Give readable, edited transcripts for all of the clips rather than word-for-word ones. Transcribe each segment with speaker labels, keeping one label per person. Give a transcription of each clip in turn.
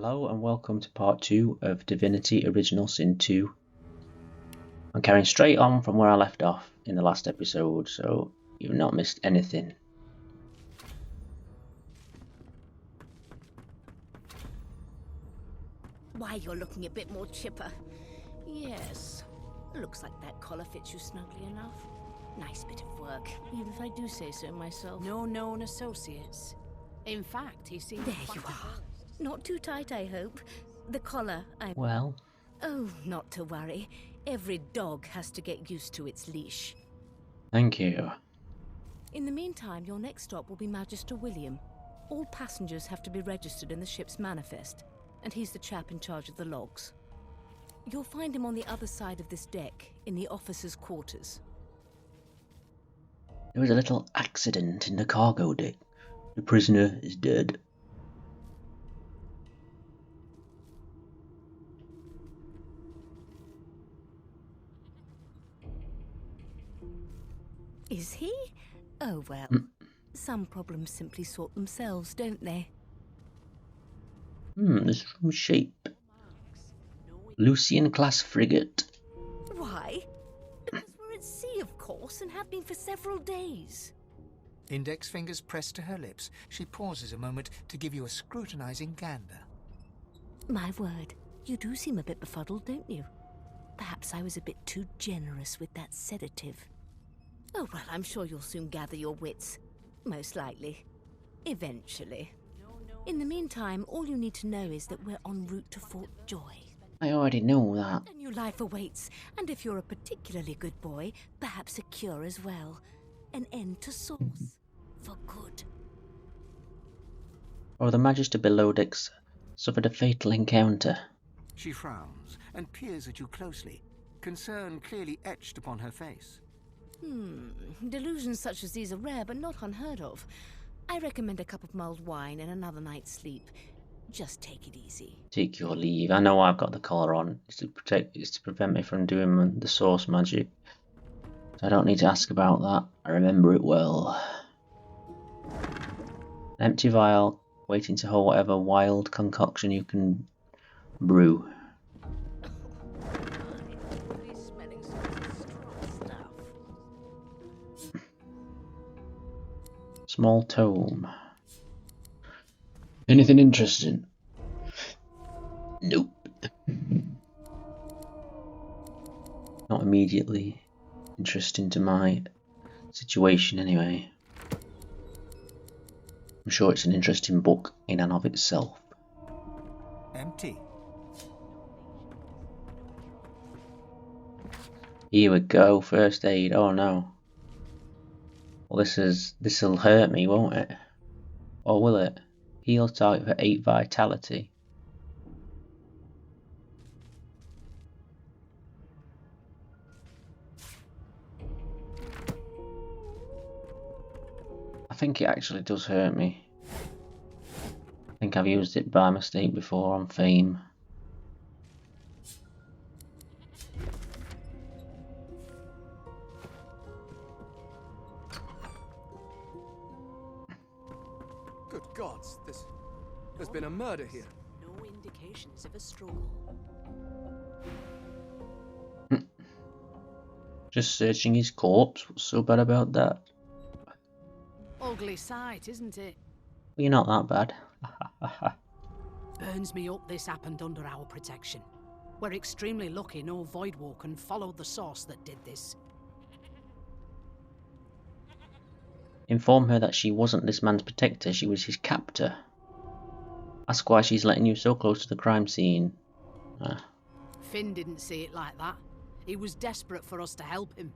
Speaker 1: Hello and welcome to part 2 of Divinity Original Sin 2. I'm carrying straight on from where I left off in the last episode, so you've not missed anything.
Speaker 2: Why, you're looking a bit more chipper. Yes, looks like that collar fits you snugly enough. Nice bit of work, even if I do say so myself.
Speaker 3: No known associates. In fact, he seems...
Speaker 2: There you are. Not too tight, I hope. The collar,
Speaker 1: Well,
Speaker 2: Oh, not to worry. Every dog has to get used to its leash.
Speaker 1: thank you.
Speaker 2: In the meantime, your next stop will be Magister William. All passengers have to be registered in the ship's manifest, and he's the chap in charge of the logs. You'll find him on the other side of this deck, in the officers' quarters.
Speaker 1: There was a little accident in the cargo deck. The prisoner is dead.
Speaker 2: Is he? Oh well. Some problems simply sort themselves, don't they?
Speaker 1: This is from Shape. Lucian class frigate.
Speaker 2: Why? Because we're at sea, of course, and have been for several days.
Speaker 4: Index fingers pressed to her lips, she pauses a moment to give you a scrutinizing gander.
Speaker 2: My word, you do seem a bit befuddled, don't you? Perhaps I was a bit too generous with that sedative. Oh, well, I'm sure you'll soon gather your wits. Most likely. Eventually. In the meantime, all you need to know is that we're en route to Fort Joy.
Speaker 1: I already know that.
Speaker 2: A new life awaits, and if you're a particularly good boy, perhaps a cure as well. An end to Source. For good.
Speaker 1: Oh, the Magister below decks suffered a fatal encounter.
Speaker 4: She frowns and peers at you closely, concern clearly etched upon her face.
Speaker 2: Delusions such as these are rare, but not unheard of. I recommend a cup of mulled wine and another night's sleep. Just take it easy.
Speaker 1: Take your leave. I know I've got the collar on. It's to prevent me from doing the source magic. So I don't need to ask about that. I remember it well. An empty vial, waiting to hold whatever wild concoction you can brew. Small tome. Anything interesting? Nope. Not immediately interesting to my situation anyway. I'm sure it's an interesting book in and of itself.
Speaker 4: Empty.
Speaker 1: Here we go, first aid. Oh no. Well, this'll hurt me, won't it? Or will it? Heal target for 8 vitality. I think it actually does hurt me. I think I've used it by mistake before on Fame.
Speaker 5: Good gods, there's been a murder here.
Speaker 3: No indications of a struggle.
Speaker 1: Just searching his corpse. What's so bad about that?
Speaker 3: Ugly sight, isn't it?
Speaker 1: Well, you're not that bad.
Speaker 3: Burns me up this happened under our protection. We're extremely lucky no Voidwalker followed the source that did this.
Speaker 1: Inform her that she wasn't this man's protector, she was his captor. Ask why she's letting you so close to the crime scene.
Speaker 3: Finn didn't see it like that. He was desperate for us to help him.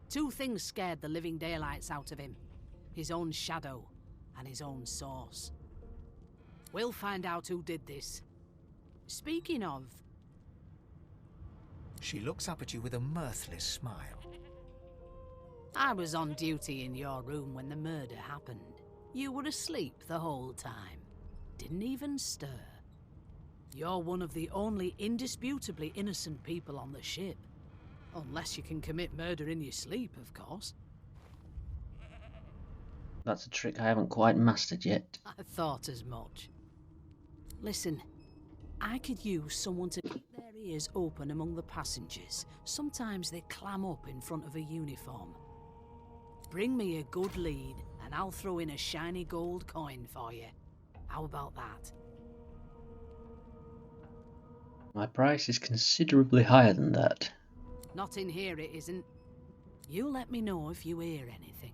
Speaker 3: Two things scared the living daylights out of him. His own shadow and his own source. We'll find out who did this. Speaking of...
Speaker 4: She looks up at you with a mirthless smile.
Speaker 3: I was on duty in your room when the murder happened. You were asleep the whole time. Didn't even stir. You're one of the only indisputably innocent people on the ship. Unless you can commit murder in your sleep, of course.
Speaker 1: That's a trick I haven't quite mastered yet.
Speaker 3: I thought as much. Listen, I could use someone to keep their ears open among the passengers. Sometimes they clam up in front of a uniform. Bring me a good lead, and I'll throw in a shiny gold coin for you. How about that?
Speaker 1: My price is considerably higher than that.
Speaker 3: Not in here, it isn't. You let me know if you hear anything.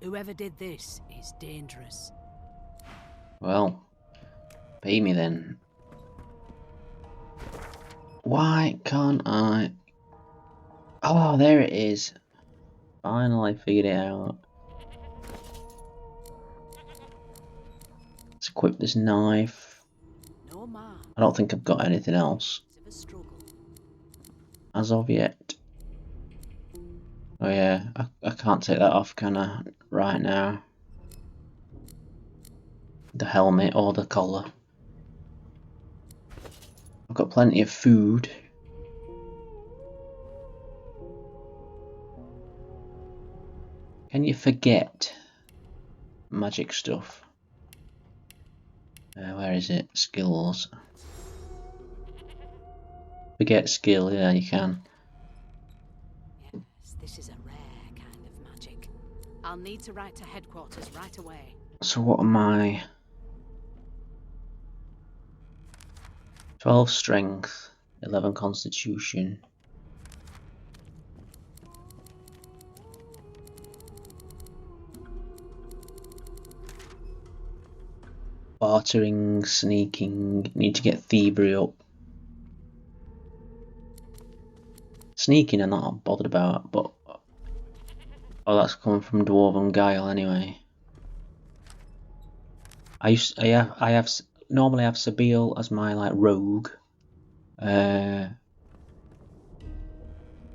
Speaker 3: Whoever did this is dangerous.
Speaker 1: Well, pay me then. Why can't I? Oh, there it is. Finally figured it out. Let's equip this knife.
Speaker 3: No man.
Speaker 1: I don't think I've got anything else
Speaker 3: Of a struggle.
Speaker 1: as of yet. Oh yeah, I can't take that off, can I? Right now. The helmet or the collar. I've got plenty of food. Can you forget magic stuff? Where is it? Skills. Forget skill, yeah, you can.
Speaker 3: Yes, this is a rare kind of magic. I'll need to write to headquarters right away.
Speaker 1: So what am I? 12 strength, 11 constitution. Bartering, sneaking, need to get thievery up. Sneaking I'm not bothered about, but... Oh, that's coming from Dwarven Guile anyway. Normally I have Sabile as my like rogue. I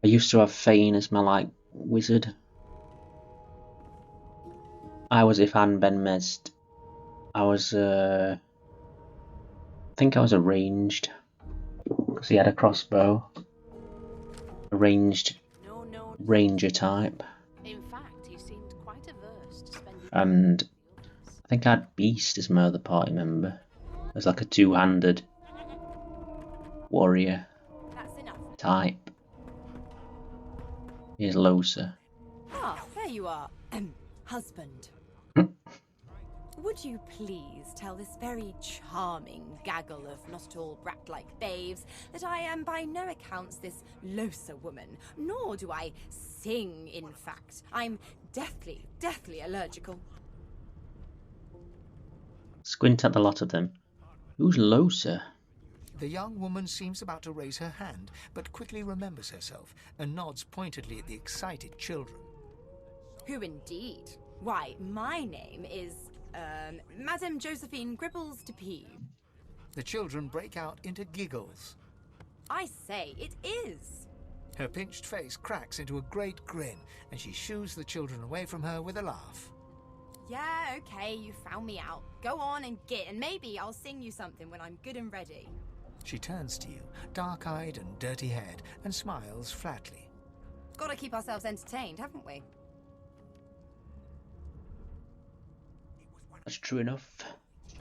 Speaker 1: used to have Fane as my like wizard. I was Ifan Ben Mezd. I was I think I was a ranged because he had a crossbow. A ranged ranger type.
Speaker 3: In fact, he seemed quite averse to spending.
Speaker 1: And I think I had Beast as my other party member. As like a two-handed warrior type. Here's Losa.
Speaker 6: Ah, there you are. Husband. Would you please tell this very charming gaggle of not-at-all brat-like babes that I am by no accounts this Losa woman, nor do I sing, in fact. I'm deathly allergical.
Speaker 1: Squint at the lot of them. Who's Losa?
Speaker 4: The young woman seems about to raise her hand, but quickly remembers herself and nods pointedly at the excited children.
Speaker 6: Who indeed? Why, my name is, Madame Josephine Gripples de P.
Speaker 4: The children break out into giggles.
Speaker 6: I say, it is.
Speaker 4: Her pinched face cracks into a great grin, and she shoos the children away from her with a laugh.
Speaker 6: Yeah, okay, you found me out. Go on and git, and maybe I'll sing you something when I'm good and ready.
Speaker 4: She turns to you, dark-eyed and dirty-haired, and smiles flatly.
Speaker 6: Gotta keep ourselves entertained, haven't we?
Speaker 1: That's true enough.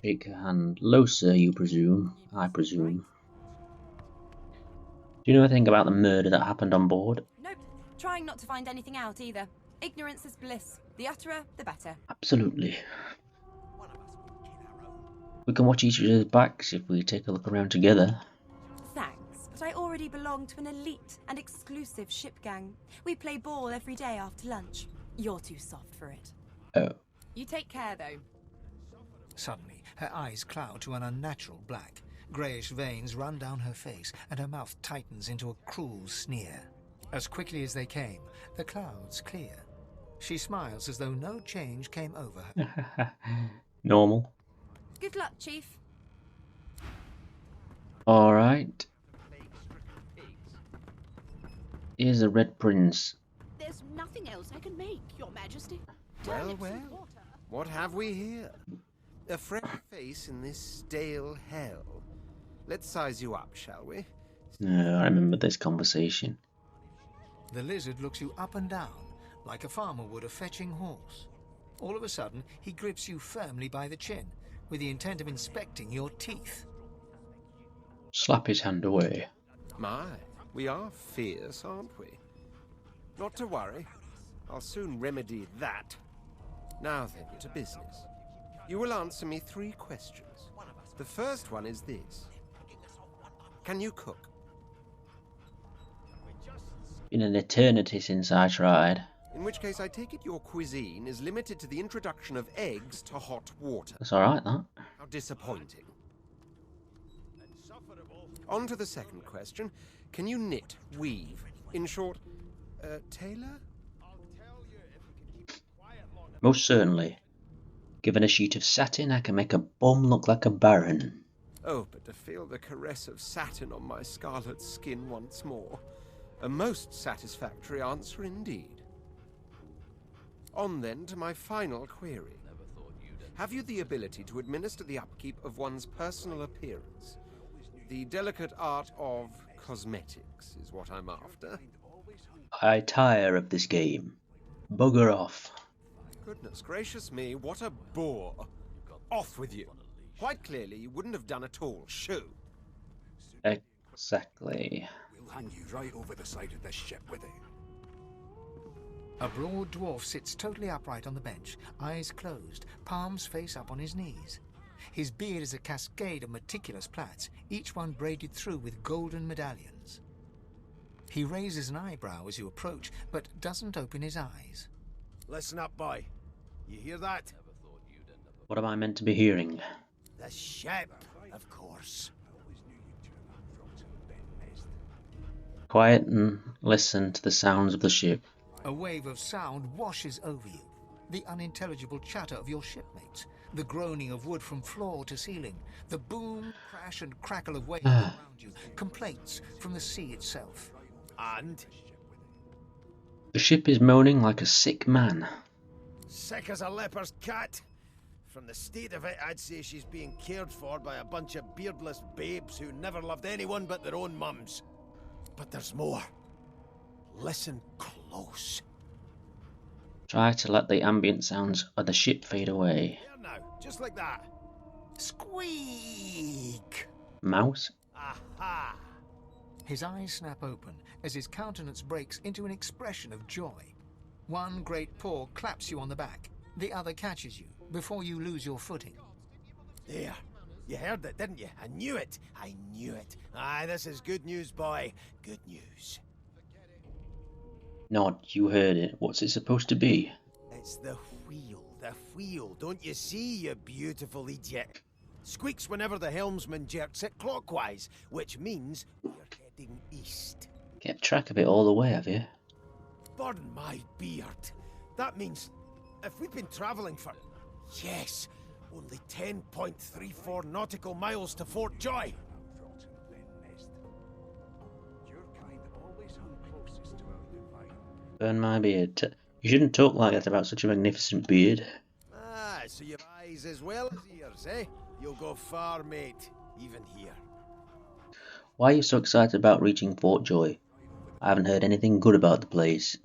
Speaker 1: Shake her hand. Losa, you presume. I presume. Do you know anything about the murder that happened on board?
Speaker 6: Nope. Trying not to find anything out either. Ignorance is bliss. The utterer, the better.
Speaker 1: Absolutely. We can watch each other's backs if we take a look around together.
Speaker 6: Thanks, but I already belong to an elite and exclusive ship gang. We play ball every day after lunch. You're too soft for it.
Speaker 1: Oh.
Speaker 6: You take care, though.
Speaker 4: Suddenly, her eyes cloud to an unnatural black. Greyish veins run down her face, and her mouth tightens into a cruel sneer. As quickly as they came, the clouds clear. She smiles as though no change came over her.
Speaker 1: Normal.
Speaker 6: Good luck, Chief.
Speaker 1: Alright. Here's a Red Prince.
Speaker 3: There's nothing else I can make, Your Majesty.
Speaker 5: Well, well. What have we here? A fresh face in this stale hell. Let's size you up, shall we?
Speaker 1: I remember this conversation.
Speaker 4: The lizard looks you up and down, like a farmer would a fetching horse. All of a sudden, he grips you firmly by the chin, with the intent of inspecting your teeth.
Speaker 1: Slap his hand away.
Speaker 5: My, we are fierce, aren't we? Not to worry. I'll soon remedy that. Now then, to business. You will answer me 3 questions. The first one is this. Can you cook?
Speaker 1: Been an eternity since I tried.
Speaker 5: In which case, I take it your cuisine is limited to the introduction of eggs to hot water.
Speaker 1: That's alright, that.
Speaker 5: How disappointing. On to the second question. Can you knit, weave? In short, tailor?
Speaker 1: Most certainly. Given a sheet of satin, I can make a bum look like a baron.
Speaker 5: Oh, but to feel the caress of satin on my scarlet skin once more. A most satisfactory answer indeed. On then to my final query. Have you the ability to administer the upkeep of one's personal appearance? The delicate art of cosmetics is what I'm after.
Speaker 1: I tire of this game. Bugger off.
Speaker 5: Goodness gracious me, what a bore. Off with you. Quite clearly you wouldn't have done at all. Shoo.
Speaker 1: Exactly.
Speaker 7: We'll hang you right over the side of this ship with it.
Speaker 4: A broad dwarf sits totally upright on the bench, eyes closed, palms face up on his knees. His beard is a cascade of meticulous plaits, each one braided through with golden medallions. He raises an eyebrow as you approach, but doesn't open his eyes.
Speaker 7: Listen up, boy. You hear that?
Speaker 1: What am I meant to be hearing?
Speaker 7: The ship, of course.
Speaker 1: Quiet and listen to the sounds of the ship.
Speaker 4: A wave of sound washes over you. The unintelligible chatter of your shipmates, the groaning of wood from floor to ceiling, the boom, crash and crackle of waves around you, complaints from the sea itself.
Speaker 7: And?
Speaker 1: The ship is moaning like a sick man.
Speaker 7: Sick as a leper's cat. From the state of it, I'd say she's being cared for by a bunch of beardless babes who never loved anyone but their own mums. But there's more. Listen close.
Speaker 1: Try to let the ambient sounds of the ship fade away.
Speaker 7: There now, just like that. Squeak!
Speaker 1: Mouse?
Speaker 7: Aha!
Speaker 4: His eyes snap open as his countenance breaks into an expression of joy. One great paw claps you on the back. The other catches you before you lose your footing.
Speaker 7: There. You heard it, didn't you? I knew it. I knew it. Aye, this is good news, boy. Good news.
Speaker 1: Nod, you heard it. What's it supposed to be?
Speaker 7: It's the wheel. The wheel. Don't you see, you beautiful idiot? Squeaks whenever the helmsman jerks it clockwise, which means we're heading east.
Speaker 1: Kept track of it all the way, have you?
Speaker 7: Burn my beard. That means if we've been travelling for, yes, only 10.34 nautical miles to Fort Joy.
Speaker 1: Burn my beard. You shouldn't talk like that about such a magnificent beard.
Speaker 7: Ah, so you've eyes as well as ears, eh? You'll go far, mate, even here.
Speaker 1: Why are you so excited about reaching Fort Joy? I haven't heard anything good about the place.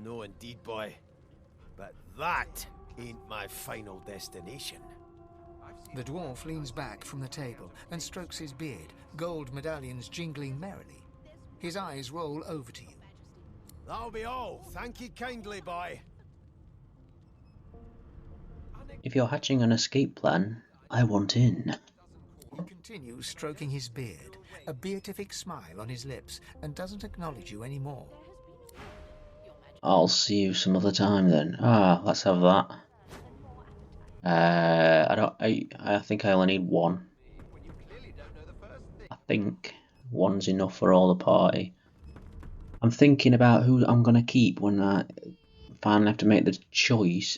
Speaker 7: No indeed, boy. But that ain't my final destination.
Speaker 4: The dwarf leans back from the table and strokes his beard, gold medallions jingling merrily. His eyes roll over to you.
Speaker 7: That'll be all. Thank you kindly, boy.
Speaker 1: If you're hatching an escape plan, I want in.
Speaker 4: He continues stroking his beard, a beatific smile on his lips, and doesn't acknowledge you anymore.
Speaker 1: I'll see you some other time then. Let's have that. I think I only need one. I think one's enough for all the party. I'm thinking about who I'm gonna keep when I finally have to make the choice.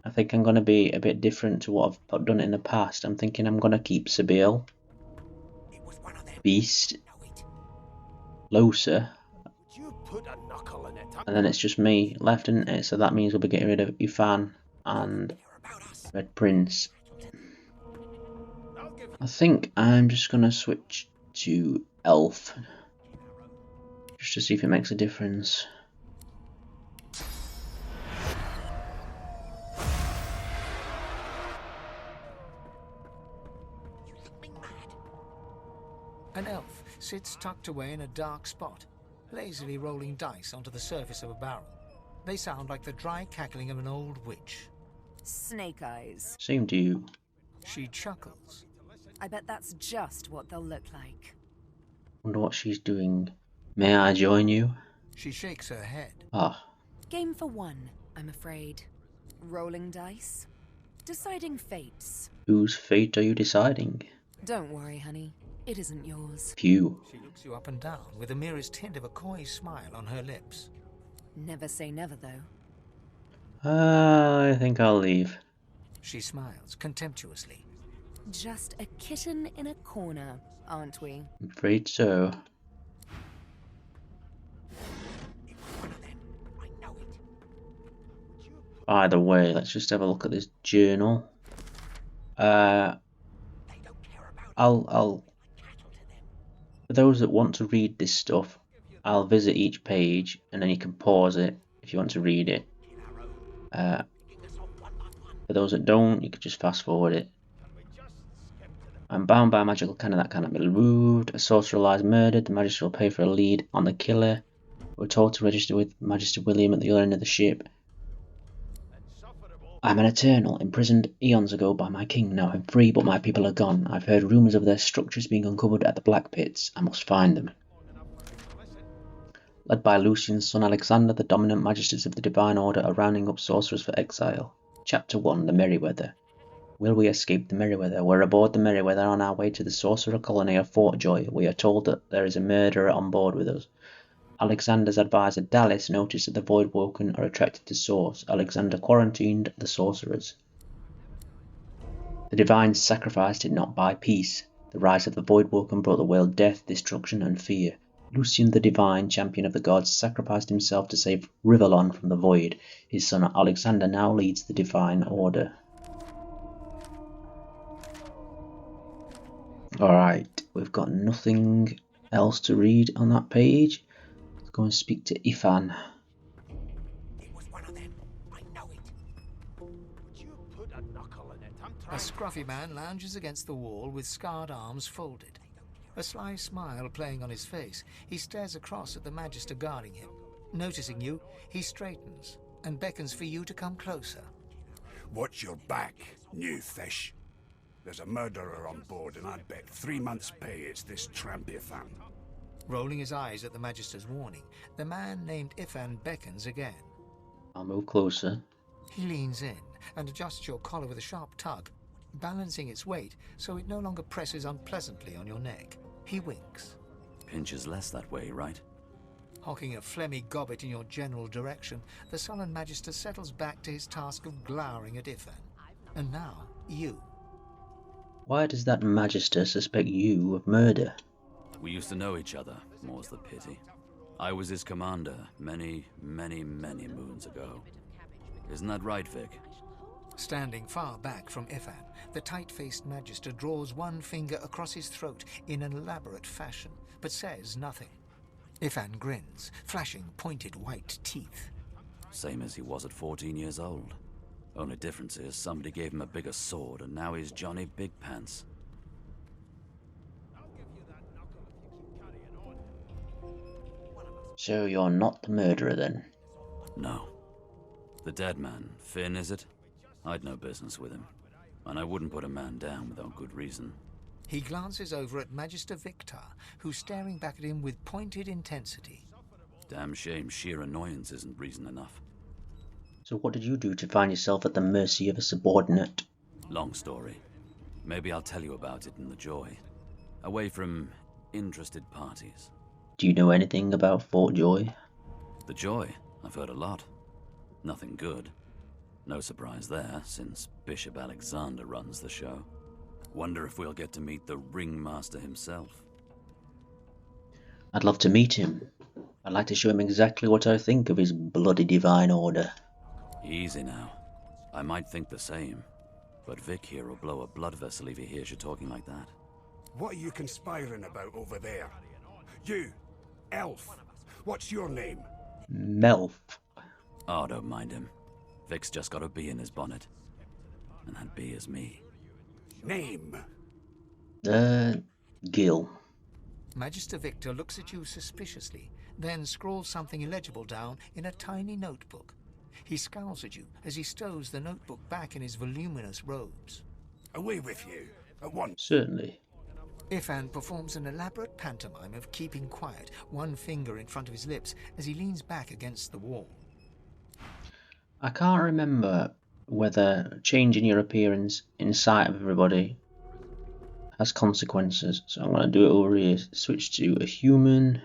Speaker 1: I think I'm gonna be a bit different to what I've done in the past. I'm thinking I'm gonna keep Sabille, Beast, Losa,
Speaker 7: You put a knuckle in it.
Speaker 1: and then it's just me left, isn't it? So that means we'll be getting rid of Ifan and Red Prince. I think I'm just gonna switch to Elf, just to see if it makes a difference.
Speaker 4: An elf sits tucked away in a dark spot, lazily rolling dice onto the surface of a barrel. They sound like the dry cackling of an old witch.
Speaker 8: Snake eyes.
Speaker 1: Same to you.
Speaker 4: She chuckles.
Speaker 8: I bet that's just what they'll look like.
Speaker 1: Wonder what she's doing. May I join you?
Speaker 4: She shakes her head.
Speaker 1: Ah,
Speaker 8: Game for one, I'm afraid. Rolling dice. Deciding fates.
Speaker 1: whose fate are you deciding?
Speaker 8: Don't worry, honey. It isn't yours.
Speaker 1: Phew.
Speaker 4: She looks you up and down with the merest hint of a coy smile on her lips.
Speaker 8: Never say never, though.
Speaker 1: I think I'll leave.
Speaker 4: She smiles contemptuously.
Speaker 8: Just a kitten in a corner, aren't we?
Speaker 1: I'm afraid so. By the way, let's just have a look at this journal. I'll for those that want to read this stuff, I'll visit each page and then you can pause it if you want to read it. For those that don't, you can just fast forward it. I'm bound by a magical canon that cannot be removed. A sorcerer lies murdered. The magistrate will pay for a lead on the killer. We're told to register with Magister William at the other end of the ship. I'm an Eternal, imprisoned eons ago by my king. Now I'm free, but my people are gone. I've heard rumours of their structures being uncovered at the Black Pits. I must find them. Led by Lucian's son Alexander, the dominant magistrates of the Divine Order are rounding up sorcerers for exile. Chapter 1, The Merryweather. Will we escape the Merryweather? We're aboard the Merryweather on our way to the sorcerer colony of Fortjoy. We are told that there is a murderer on board with us. Alexander's advisor Dallas noticed that the Voidwoken are attracted to Source. Alexander quarantined the sorcerers. The Divines sacrificed it not by peace. The rise of the Voidwoken brought the world death, destruction, and fear. Lucian the Divine, champion of the gods, sacrificed himself to save Rivellon from the Void. His son Alexander now leads the Divine Order. Alright, we've got nothing else to read on that page. Let's go and speak to Ifan.
Speaker 7: It was one of them. I know it. Would you put a knuckle in it? I'm
Speaker 4: A
Speaker 7: trying.
Speaker 4: scruffy man lounges against the wall with scarred arms folded. A sly smile playing on his face, he stares across at the Magister guarding him. Noticing you, he straightens and beckons for you to come closer.
Speaker 9: Watch your back, new fish. There's a murderer on board, and I'd bet 3 months' pay it's this tramp Ifan.
Speaker 4: Rolling his eyes at the Magister's warning, the man named Ifan beckons again.
Speaker 1: I'll move closer.
Speaker 4: He leans in and adjusts your collar with a sharp tug, balancing its weight so it no longer presses unpleasantly on your neck. He winks.
Speaker 10: Pinches less that way, right?
Speaker 4: Hocking a phlegmy gobbet in your general direction, the sullen Magister settles back to his task of glowering at Ifan. And now, you.
Speaker 1: Why does that Magister suspect you of murder?
Speaker 10: We used to know each other, more's the pity. I was his commander many, many, many moons ago. Isn't that right, Vic?
Speaker 4: Standing far back from Ifan, the tight-faced Magister draws one finger across his throat in an elaborate fashion, but says nothing. Ifan grins, flashing pointed white teeth.
Speaker 10: Same as he was at 14 years old. Only difference is somebody gave him a bigger sword and now he's Johnny Big Pants.
Speaker 1: So you're not the murderer then?
Speaker 10: No. The dead man, Finn, is it? I'd no business with him. And I wouldn't put a man down without good reason.
Speaker 4: He glances over at Magister Victor, who's staring back at him with pointed intensity.
Speaker 10: Damn shame sheer annoyance isn't reason enough.
Speaker 1: So what did you do to find yourself at the mercy of a subordinate?
Speaker 10: Long story. Maybe I'll tell you about it in the Joy. Away from interested parties.
Speaker 1: Do you know anything about Fort Joy?
Speaker 10: The Joy? I've heard a lot. Nothing good. No surprise there, since Bishop Alexander runs the show. Wonder if we'll get to meet the ringmaster himself.
Speaker 1: I'd love to meet him. I'd like to show him exactly what I think of his bloody Divine Order.
Speaker 10: Easy now. I might think the same. But Vic here will blow a blood vessel if he hears you talking like that.
Speaker 9: What are you conspiring about over there? You, elf. What's your name?
Speaker 1: Melf.
Speaker 10: Oh, don't mind him. Vic's just got a bee in his bonnet. And that bee is me.
Speaker 9: Name?
Speaker 1: Gil.
Speaker 4: Magister Victor looks at you suspiciously, then scrawls something illegible down in a tiny notebook. He scowls at you as he stows the notebook back in his voluminous robes.
Speaker 9: Away with you, at once.
Speaker 1: Certainly.
Speaker 4: Ifan performs an elaborate pantomime of keeping quiet, one finger in front of his lips as he leans back against the wall.
Speaker 1: I can't remember whether changing your appearance in sight of everybody has consequences, so I'm going to do it over here. Switch to a human.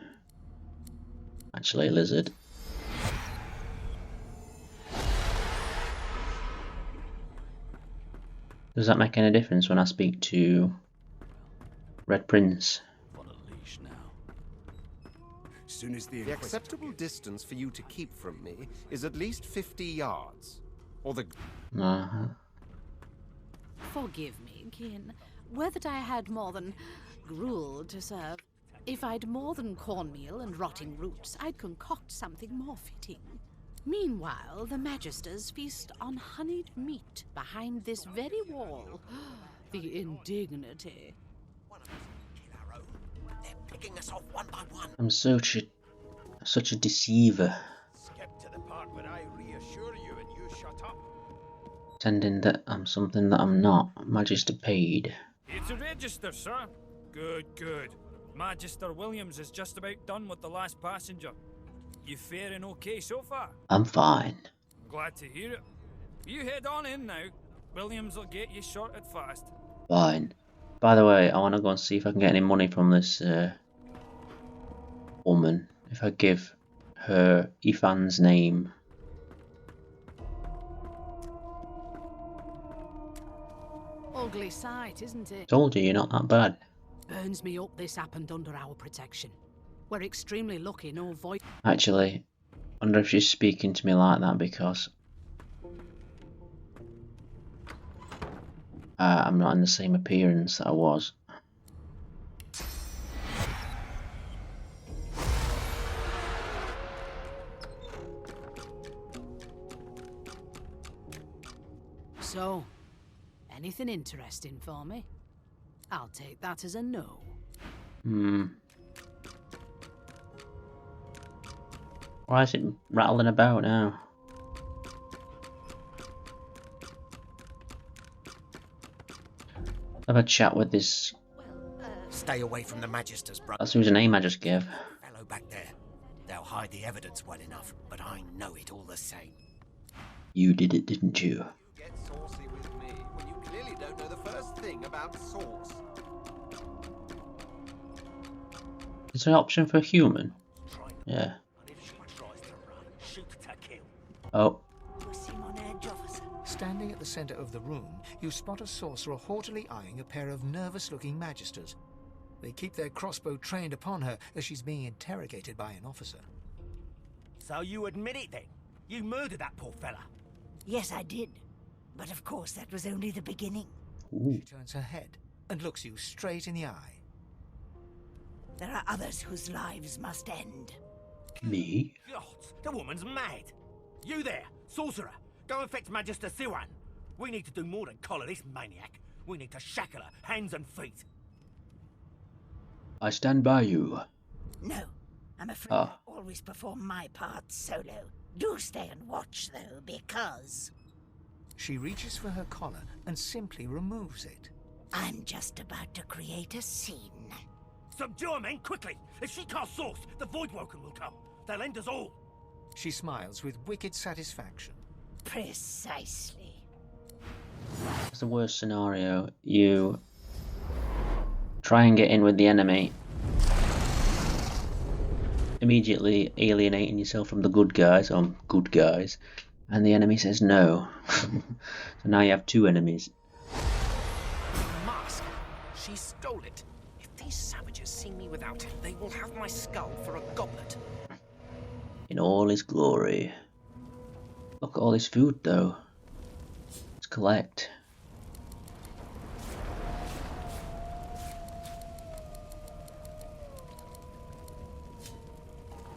Speaker 1: Actually, a lizard. Does that make any difference when I speak to Red Prince?
Speaker 10: On a leash now.
Speaker 9: Soon as
Speaker 5: The acceptable distance for you to keep from me is at least 50 yards. Or the...
Speaker 3: Forgive me, kin. Were that I had more than gruel to serve. If I'd more than cornmeal and rotting roots, I'd concoct something more fitting. Meanwhile, the Magisters feast on honeyed meat behind this very wall. The indignity.
Speaker 7: They're picking us off one by one.
Speaker 1: I'm such a deceiver.
Speaker 7: Skip to the part where I reassure you and you shut up.
Speaker 1: Pretending that I'm something that I'm not. Magister paid.
Speaker 11: It's a register, sir. Good, good. Magister Williams is just about done with the last passenger. You faring okay so far?
Speaker 1: I'm fine.
Speaker 11: Glad to hear it. You head on in now. Williams will get you sorted fast.
Speaker 1: Fine. By the way, I want to go and see if I can get any money from this woman. If I give her Ifan's name.
Speaker 3: Ugly sight, isn't it?
Speaker 1: Told you, you're not that bad.
Speaker 3: Burns me up this happened under our protection. We're extremely lucky no voice.
Speaker 1: Actually, I wonder if she's speaking to me like that because I'm not in the same appearance that I was.
Speaker 3: So, anything interesting for me? I'll take that as a no.
Speaker 1: Why is it rattling about now? Have a chat with this.
Speaker 7: Stay away from the Magisters, brother.
Speaker 1: That's whose name I just gave.
Speaker 7: Fellow back there. They'll hide the evidence well enough, but I know it all the same.
Speaker 1: You did it, didn't you?
Speaker 5: You get saucy with me when you clearly don't know the first thing about sauce.
Speaker 1: Is there an option for human? Yeah. Oh.
Speaker 4: Standing at the center of the room, you spot a sorcerer haughtily eyeing a pair of nervous-looking Magisters. They keep their crossbow trained upon her as she's being interrogated by an officer.
Speaker 7: So you admit it then? You murdered that poor fella?
Speaker 12: Yes, I did. But of course, that was only the beginning.
Speaker 1: Ooh.
Speaker 4: She turns her head and looks you straight in the eye.
Speaker 12: There are others whose lives must end.
Speaker 1: Me?
Speaker 7: God, the woman's mad. You there, sorcerer. Go and fetch Magister Siwan. We need to do more than collar this maniac. We need to shackle her, hands and feet.
Speaker 1: I stand by you.
Speaker 12: No, I'm afraid I always perform my part solo. Do stay and watch, though, because...
Speaker 4: She reaches for her collar and simply removes it.
Speaker 12: I'm just about to create a scene.
Speaker 7: Subdue her, men, quickly! If she casts source, the Voidwoken will come. They'll end us all.
Speaker 4: She smiles with wicked satisfaction.
Speaker 12: Precisely.
Speaker 1: That's the worst scenario. You try and get in with the enemy, immediately alienating yourself from the good guys, and the enemy says no. So now you have two enemies.
Speaker 13: Mask. She stole it. If these savages see me without it, they will have my skull for a goblet.
Speaker 1: In all his glory. Look at all this food though. Let's collect.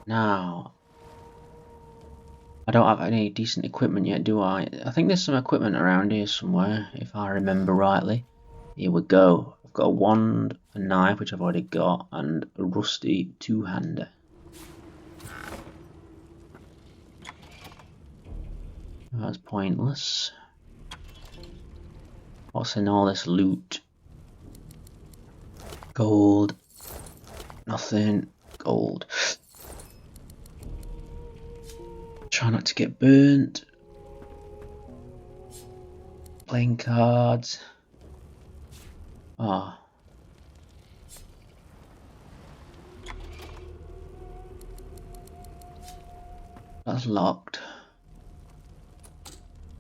Speaker 1: Now, I don't have any decent equipment yet, do I? I think there's some equipment around here somewhere, if I remember rightly. Here we go. I've got a wand, a knife, which I've already got, and a rusty two-hander. That's pointless. What's in all this loot? Gold. Nothing. Gold. Try not to get burnt. Playing cards. Ah. That's locked.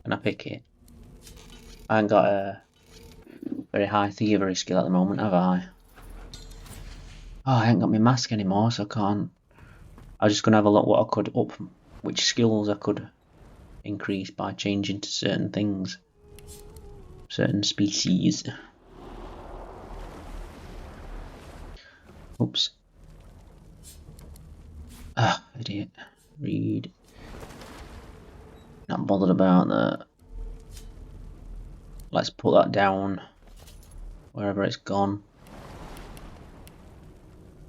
Speaker 1: Can I pick it? I haven't got a very high thievery skill at the moment, have I? Oh, I haven't got my mask anymore, so I can't. I was just gonna have a look what I could up, which skills I could increase by changing to certain things, certain species. Oops. Ah, idiot. Read. Not bothered about that. Let's put that down wherever it's gone.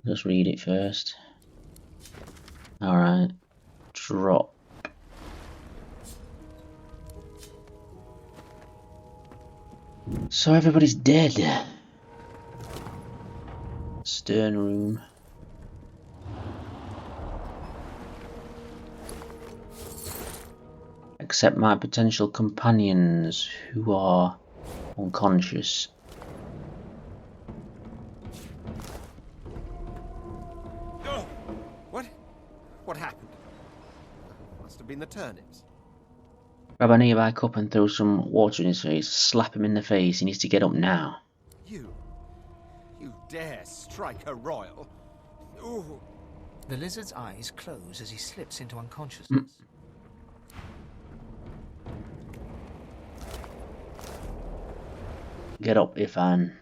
Speaker 1: Just read it first. Alright. Drop. So everybody's dead. Stern room. Except my potential companions who are unconscious.
Speaker 5: Oh! What happened? Must have been the turnips.
Speaker 1: Grab a nearby cup and throw some water in his face. Slap him in the face. He needs to get up now.
Speaker 5: You dare strike a royal? Ooh.
Speaker 4: The lizard's eyes close as he slips into unconsciousness.
Speaker 1: Get up, Ifan.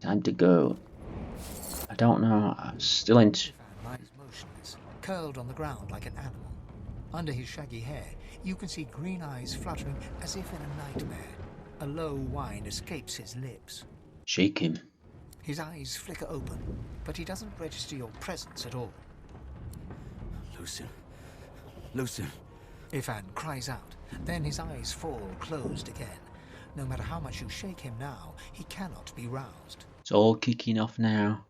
Speaker 1: Time to go. I don't know. I'm still in.
Speaker 4: Ifan lies motionless, curled on the ground like an animal. Under his shaggy hair, you can see green eyes fluttering as if in a nightmare. A low whine escapes his lips.
Speaker 1: Shake him.
Speaker 4: His eyes flicker open, but he doesn't register your presence at all.
Speaker 10: Lucien. Lucien.
Speaker 4: Ifan cries out, then his eyes fall closed again. No matter how much you shake him now, he cannot be roused.
Speaker 1: It's all kicking off now.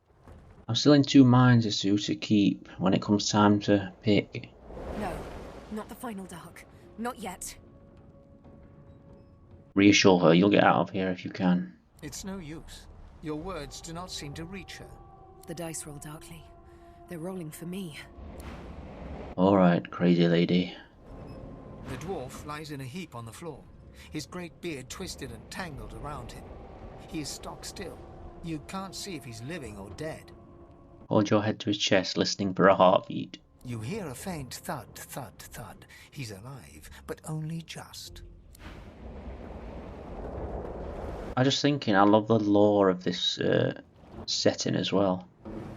Speaker 1: I'm still in two minds as to who to keep when it comes time to pick.
Speaker 8: No, not the final dark. Not yet.
Speaker 1: Reassure her, you'll get out of here if you can.
Speaker 4: It's no use. Your words do not seem to reach her.
Speaker 8: The dice roll darkly. They're rolling for me.
Speaker 1: Alright, crazy lady.
Speaker 4: The dwarf lies in a heap on the floor, his great beard twisted and tangled around him. He is stock still. You can't see if he's living or dead.
Speaker 1: Hold your head to his chest, listening for a heartbeat.
Speaker 4: You hear a faint thud, thud, thud. He's alive, but only just.
Speaker 1: I'm just thinking, I love the lore of this setting as well.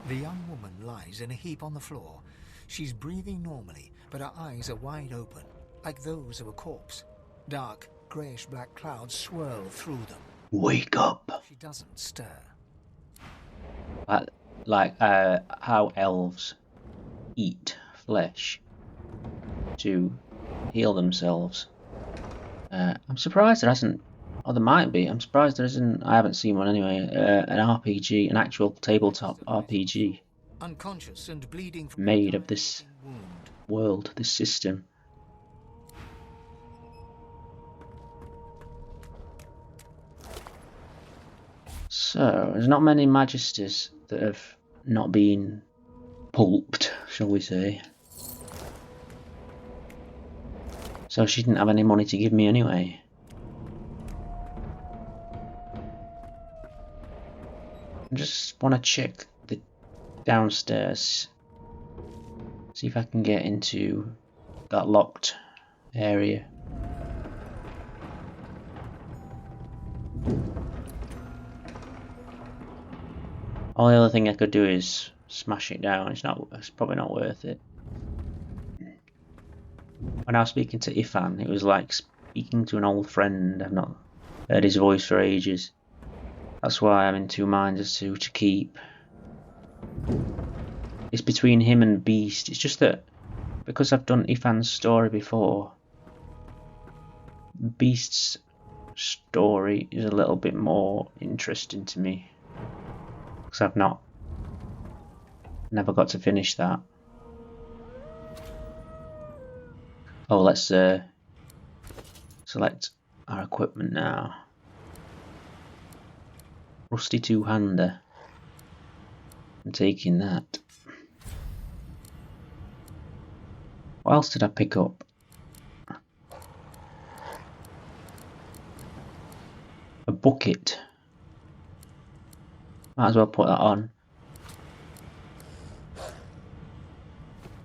Speaker 4: The young woman lies in a heap on the floor. She's breathing normally, but her eyes are wide open, like those of a corpse. Dark, greyish-black clouds swirl through them.
Speaker 1: Wake up!
Speaker 4: She doesn't stir.
Speaker 1: Like how elves eat flesh to heal themselves. I'm surprised there hasn't. Oh, there might be. I'm surprised there isn't. I haven't seen one anyway. An RPG, an actual tabletop RPG,
Speaker 4: unconscious and bleeding from
Speaker 1: made of this world, this system. So there's not many magisters that have not been pulped, shall we say. So she didn't have any money to give me anyway. I just want to check the downstairs, see if I can get into that locked area. All the other thing I could do is smash it down. It's probably not worth it. When I was speaking to Ifan, it was like speaking to an old friend I've not Heard his voice for ages. That's why I'm in two minds as to keep. It's between him and Beast. It's just that because I've done Ethan's story before, Beast's story is a little bit more interesting to me because I've never got to finish that. Oh, let's select our equipment now. Rusty two-hander. I'm taking that. What else did I pick up? A bucket. Might as well put that on.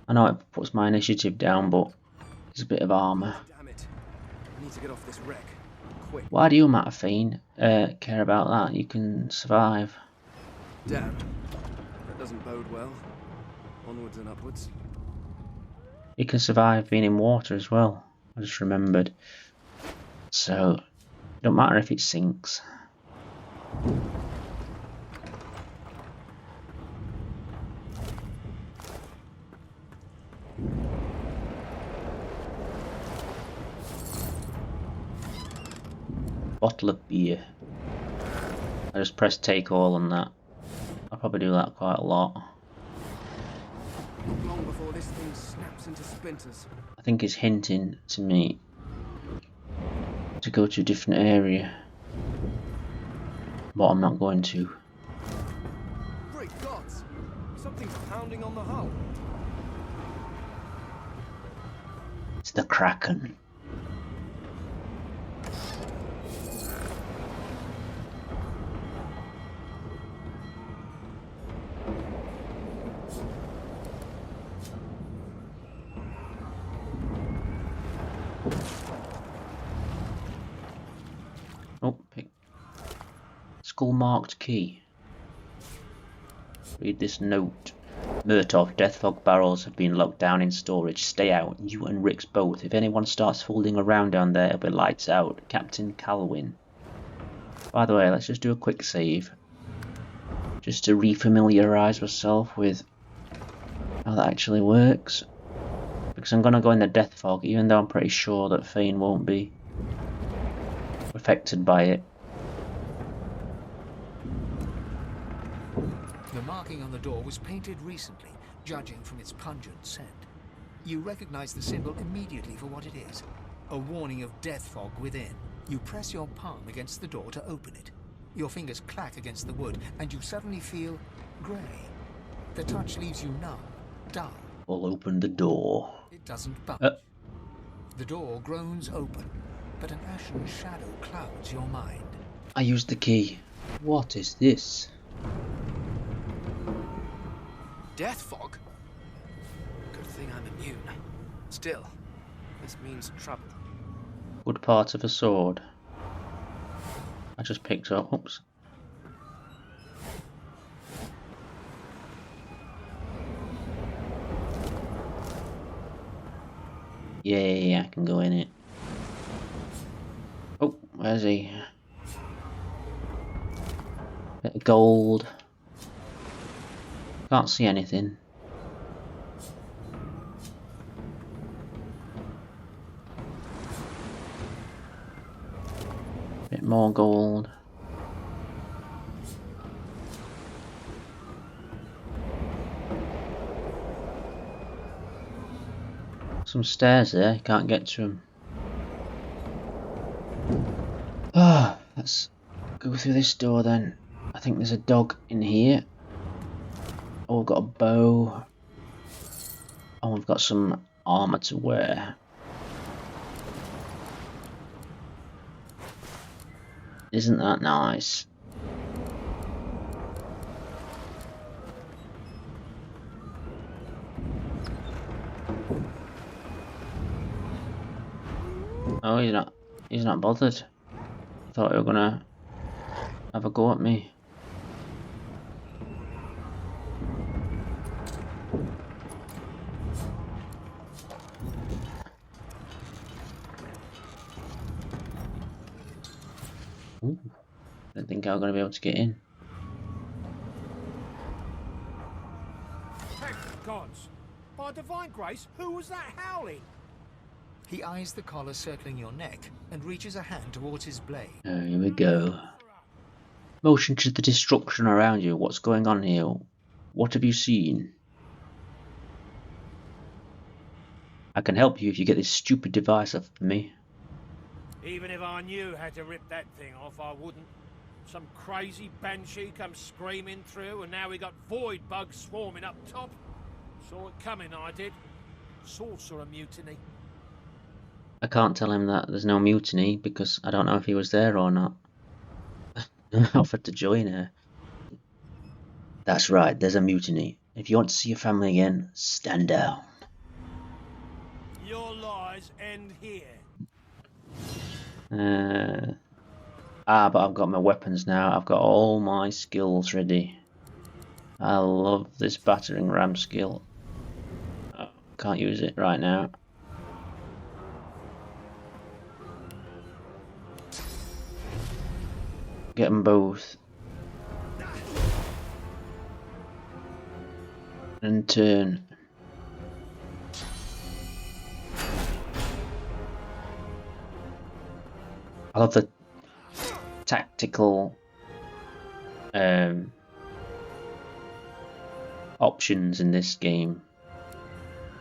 Speaker 1: I know it puts my initiative down, but it's a bit of armour.
Speaker 13: Damn it. I need to get off this wreck. Quick.
Speaker 1: Why do you, Matafine, care about that? You can survive.
Speaker 13: Damn. That doesn't bode well. Onwards and upwards.
Speaker 1: You can survive being in water as well. I just remembered. So, don't matter if it sinks. Bottle of beer. I just press take all on that. I'll probably do that quite a lot.
Speaker 13: Long before this thing snaps into splinters.
Speaker 1: I think it's hinting to me to go to a different area, but I'm not going to.
Speaker 13: Great gods! Something's pounding on the hull.
Speaker 1: It's the Kraken. Oh, pick. Skull marked key. Read this note. Murtaugh, death fog barrels have been locked down in storage. Stay out, you and Rix both. If anyone starts fooling around down there, it'll be lights out. Captain Calwyn. By the way, let's just do a quick save. Just to refamiliarise myself with how that actually works. Because I'm going to go in the death fog, even though I'm pretty sure that Fane won't be affected by it.
Speaker 4: The marking on the door was painted recently, judging from its pungent scent. You recognize the symbol immediately for what it is. A warning of death fog within. You press your palm against the door to open it. Your fingers clack against the wood, and you suddenly feel grey. The touch leaves you numb, dull.
Speaker 1: I'll open the door.
Speaker 4: It doesn't budge. The door groans open, but an ashen shadow clouds your mind.
Speaker 1: I used the key. What is this?
Speaker 13: Death fog? Good thing I'm immune. Still, this means trouble.
Speaker 1: Good part of a sword. I just picked up. Oops. Yeah, I can go in it. Oh, where's he? Bit of gold. Can't see anything. Bit more gold. Some stairs there, can't get to them. Ah, let's go through this door then. I think there's a dog in here. Oh, we've got a bow. Oh, we've got some armour to wear. Isn't that nice? Oh, he's not bothered. I thought he were gonna have a go at me. Ooh, didn't think I was going to be able to get in.
Speaker 7: Thank the gods! By divine grace, who was that howling?
Speaker 4: He eyes the collar circling your neck and reaches a hand towards his blade.
Speaker 1: Oh, here we go. Motion to the destruction around you. What's going on here? What have you seen? I can help you if you get this stupid device off me.
Speaker 7: Even if I knew how to rip that thing off, I wouldn't. Some crazy banshee comes screaming through, and now we got void bugs swarming up top. Saw it coming, I did. Sorcerer mutiny.
Speaker 1: I can't tell him that there's no mutiny because I don't know if he was there or not. I offered to join her. That's right, there's a mutiny. If you want to see your family again, stand down.
Speaker 7: Your lies end here.
Speaker 1: But I've got my weapons now. I've got all my skills ready. I love this battering ram skill. Oh, can't use it right now. Get them both. And turn. I love the tactical options in this game.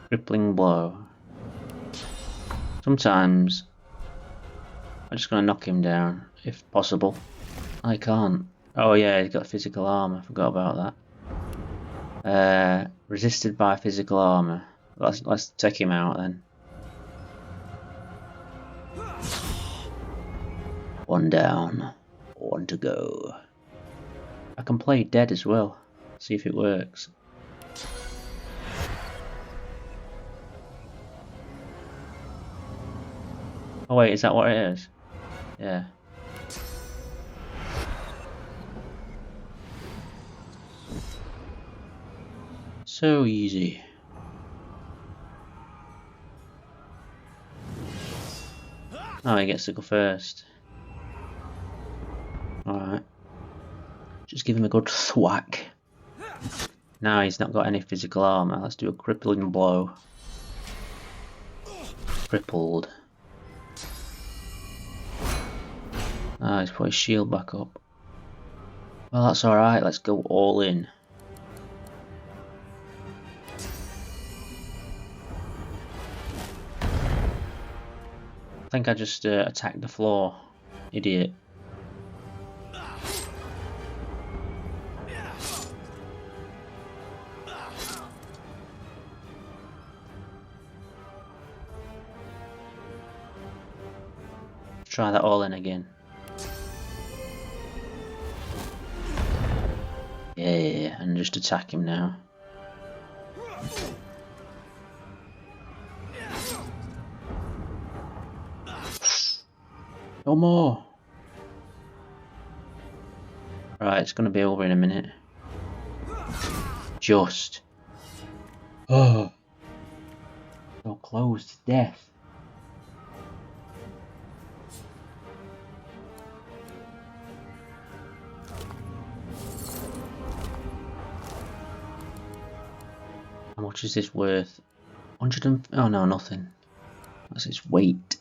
Speaker 1: Crippling blow. Sometimes I'm just gonna knock him down if possible. I can't. Oh yeah, he's got physical armor. I forgot about that. Resisted by physical armor. Let's take him out then. One down, one to go. I can play dead as well. See if it works. Oh wait, is that what it is? Yeah. So easy. Oh, he gets to go first. Alright. Just give him a good thwack. Now he's not got any physical armor. Let's do a crippling blow. Crippled. Ah, he's put his shield back up. Well, that's alright. Let's go all in. I think I just attacked the floor. Idiot. Try that all in again. Yeah, and just attack him now. No more. Right, it's gonna be over in a minute. Just. Oh. So close to death. How much is this worth? 100 and... oh no, nothing. That's its weight.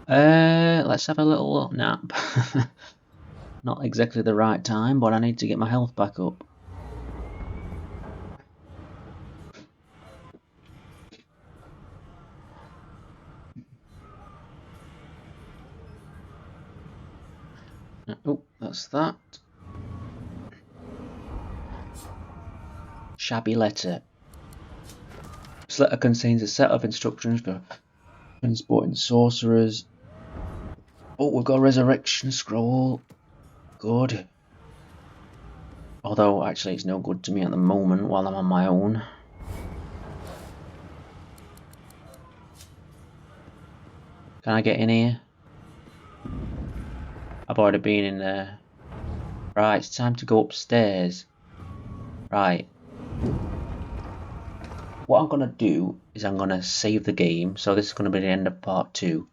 Speaker 1: Let's have a little nap. Not exactly the right time, but I need to get my health back up. Oh, that's that. Shabby letter. This letter contains a set of instructions for transporting sorcerers. Oh, we've got a resurrection scroll. Good. Although, actually, it's no good to me at the moment while I'm on my own. Can I get in here? I've already been in there. Right, it's time to go upstairs. Right. What I'm going to do is I'm going to save the game. So this is going to be the end of part 2.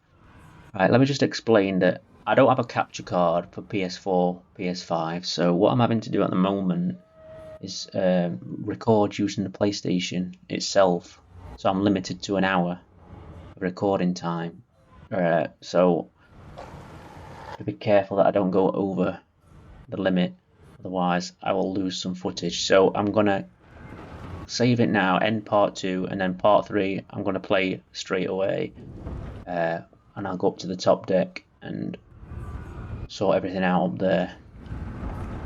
Speaker 1: Right, let me just explain that I don't have a capture card for PS4, PS5, so what I'm having to do at the moment is record using the PlayStation itself, so I'm limited to an hour of recording time. So be careful that I don't go over the limit, otherwise I will lose some footage. So I'm gonna save it now, end part 2, and then part 3 I'm gonna play straight away, and I'll go up to the top deck and sort everything out up there.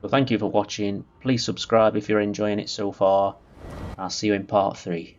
Speaker 1: So thank you for watching. Please subscribe if you're enjoying it so far. I'll see you in part 3.